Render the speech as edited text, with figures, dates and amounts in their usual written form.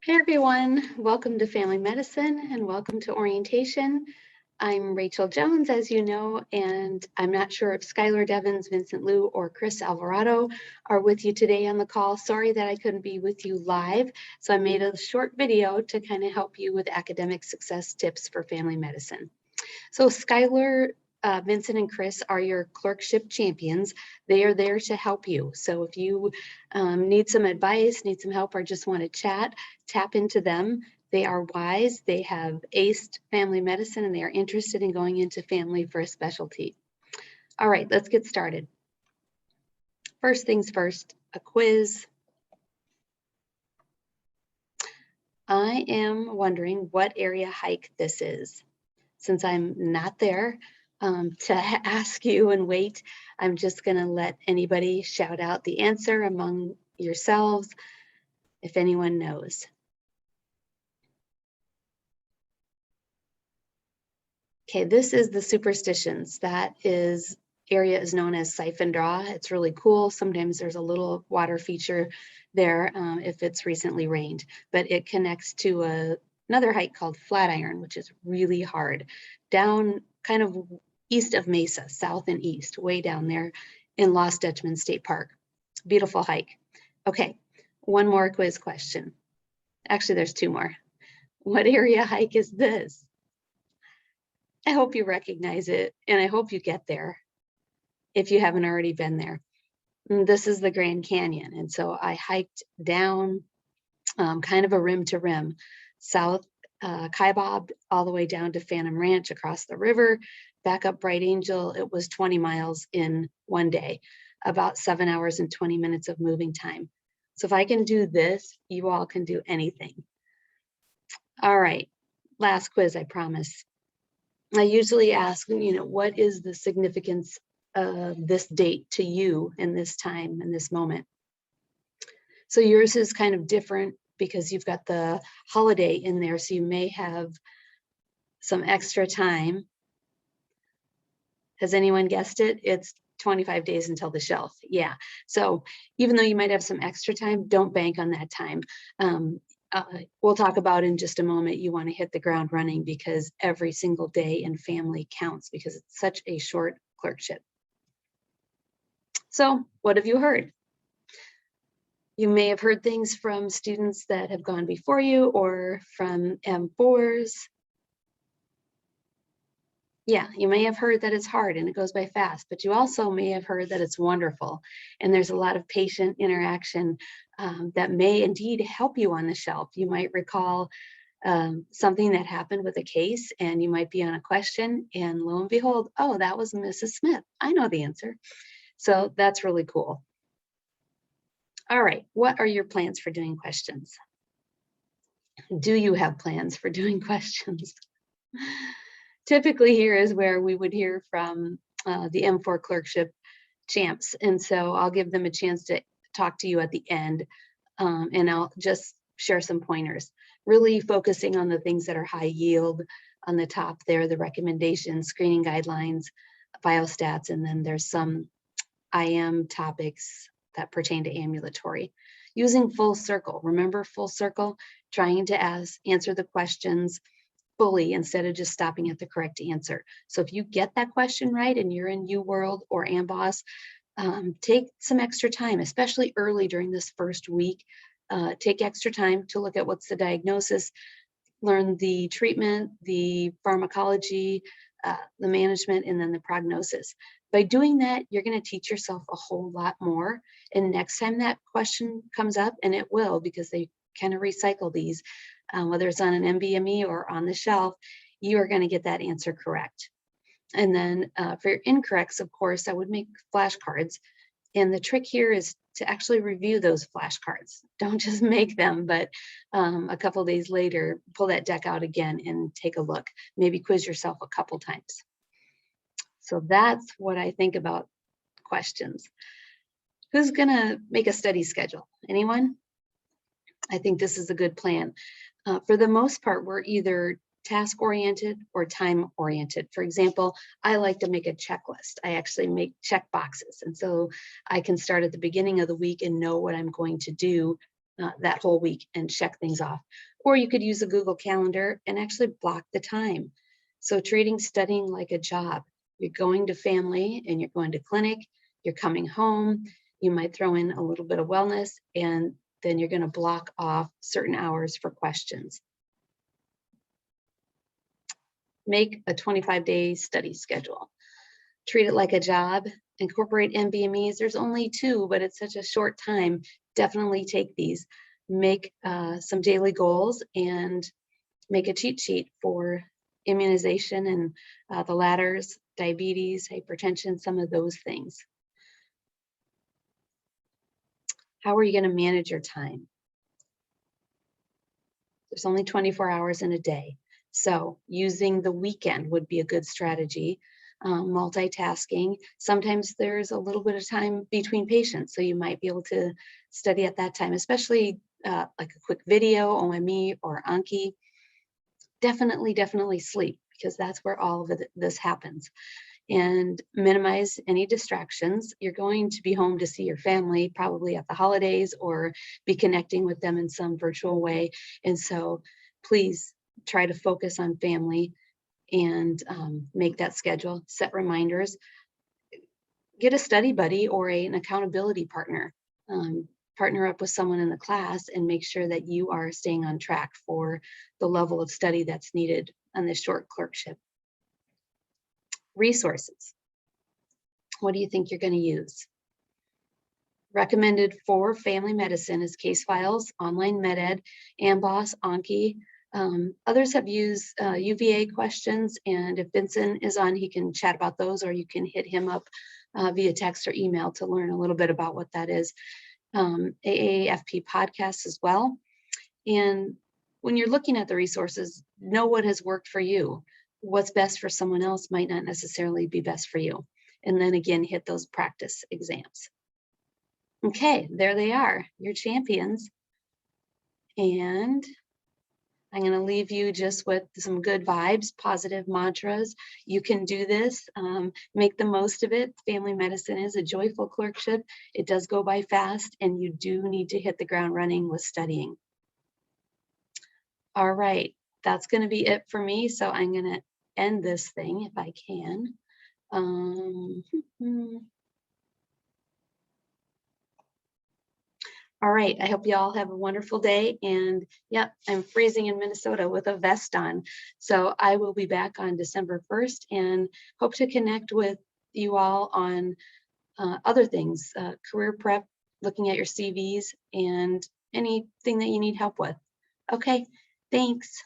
Hey everyone, welcome to Family Medicine and welcome to orientation. I'm Rachel Jones, as you know, and I'm not sure if Skylar Devins, Vincent Liu, or Chris Alvarado are with you today on the call. Sorry that I couldn't be with you live, so I made a short video to kind of help you with academic success tips for family medicine. So Skylar, Vincent, and Chris are your clerkship champions. They are there to help you. So if you need some advice, need some help, or just want to chat, tap into them. They are wise. They have aced family medicine and they are interested in going into family for a specialty. All right, let's get started. First things first, a quiz. I am wondering what area hike this is. Since I'm not there to ask you and wait, I'm just going to let anybody shout out the answer among yourselves if anyone knows. Okay, this is the superstitions. That area is known as siphon draw. It's really cool. Sometimes there's a little water feature there if it's recently rained, but it connects to another hike called Flatiron, which is really hard, down kind of east of Mesa, south and east, way down there in Lost Dutchman State Park. Beautiful hike. Okay, one more quiz question. Actually, there's two more. What area hike is this? I hope you recognize it, and I hope you get there if you haven't already been there. This is the Grand Canyon, and so I hiked down kind of a rim to rim, south Kaibab all the way down to Phantom Ranch across the river, back up Bright Angel. It was 20 miles in one day, about 7 hours and 20 minutes of moving time. So if I can do this, you all can do anything. All right, last quiz, I promise. I usually ask, what is the significance of this date to you in this time, in this moment? So yours is kind of different because you've got the holiday in there, so you may have some extra time. Has anyone guessed it? It's 25 days until the shelf. Yeah. So even though you might have some extra time, don't bank on that time. We'll talk about in just a moment, you want to hit the ground running because every single day in family counts because it's such a short clerkship. So what have you heard? You may have heard things from students that have gone before you or from M4s. Yeah, you may have heard that it's hard and it goes by fast, but you also may have heard that it's wonderful. And there's a lot of patient interaction that may indeed help you on the shelf. You might recall something that happened with a case and you might be on a question and lo and behold, oh, that was Mrs. Smith. I know the answer. So that's really cool. All right, what are your plans for doing questions? Do you have plans for doing questions? Typically here is where we would hear from the M4 clerkship champs. And so I'll give them a chance to talk to you at the end and I'll just share some pointers, really focusing on the things that are high yield on the top there, the recommendations, screening guidelines, biostats, and then there's some IM topics that pertain to ambulatory. Using full circle, remember full circle, trying to answer the questions fully instead of just stopping at the correct answer. So if you get that question right and you're in UWorld or AMBOSS, take some extra time, especially early during this first week. Take extra time to look at what's the diagnosis, learn the treatment, the pharmacology, the management, and then the prognosis. By doing that, you're going to teach yourself a whole lot more. And next time that question comes up, and it will because they kind of recycle these, whether it's on an MBME or on the shelf, you are going to get that answer correct. And then for your incorrects, of course, I would make flashcards. And the trick here is to actually review those flashcards. Don't just make them, but a couple of days later, pull that deck out again and take a look. Maybe quiz yourself a couple times. So that's what I think about questions. Who's gonna make a study schedule? Anyone? I think this is a good plan. For the most part, we're either task-oriented or time-oriented. For example, I like to make a checklist. I actually make check boxes. And so I can start at the beginning of the week and know what I'm going to do that whole week and check things off. Or you could use a Google Calendar and actually block the time. So treating studying like a job. You're going to family and you're going to clinic, you're coming home, you might throw in a little bit of wellness, and then you're going to block off certain hours for questions. Make a 25-day study schedule. Treat it like a job. Incorporate NBMEs. There's only 2, but it's such a short time. Definitely take these. Make some daily goals and make a cheat sheet for immunization and the ladders, diabetes, hypertension, some of those things. How are you going to manage your time? There's only 24 hours in a day. So using the weekend would be a good strategy. Multitasking. Sometimes there's a little bit of time between patients, so you might be able to study at that time, especially like a quick video, OME or Anki. Definitely sleep, because that's where all of this happens. And minimize any distractions. You're going to be home to see your family, probably at the holidays, or be connecting with them in some virtual way. And so please try to focus on family and make that schedule, set reminders, get a study buddy or an accountability partner. Partner up with someone in the class and make sure that you are staying on track for the level of study that's needed on this short clerkship. Resources. What do you think you're going to use? Recommended for family medicine is case files, online MedEd, AMBOSS, Anki. Others have used UVA questions, and if Vincent is on, he can chat about those, or you can hit him up via text or email to learn a little bit about what that is. AAFP podcasts as well. And when you're looking at the resources, know what has worked for you. What's best for someone else might not necessarily be best for you. And then again, hit those practice exams. Okay, there they are, your champions. And I'm going to leave you just with some good vibes, positive mantras. You can do this. Make the most of it. Family medicine is a joyful clerkship. It does go by fast, and you do need to hit the ground running with studying. All right, that's going to be it for me. So I'm going to end this thing if I can. All right, I hope you all have a wonderful day. And yep, I'm freezing in Minnesota with a vest on. So I will be back on December 1st and hope to connect with you all on other things, career prep, looking at your CVs, and anything that you need help with. Okay, thanks.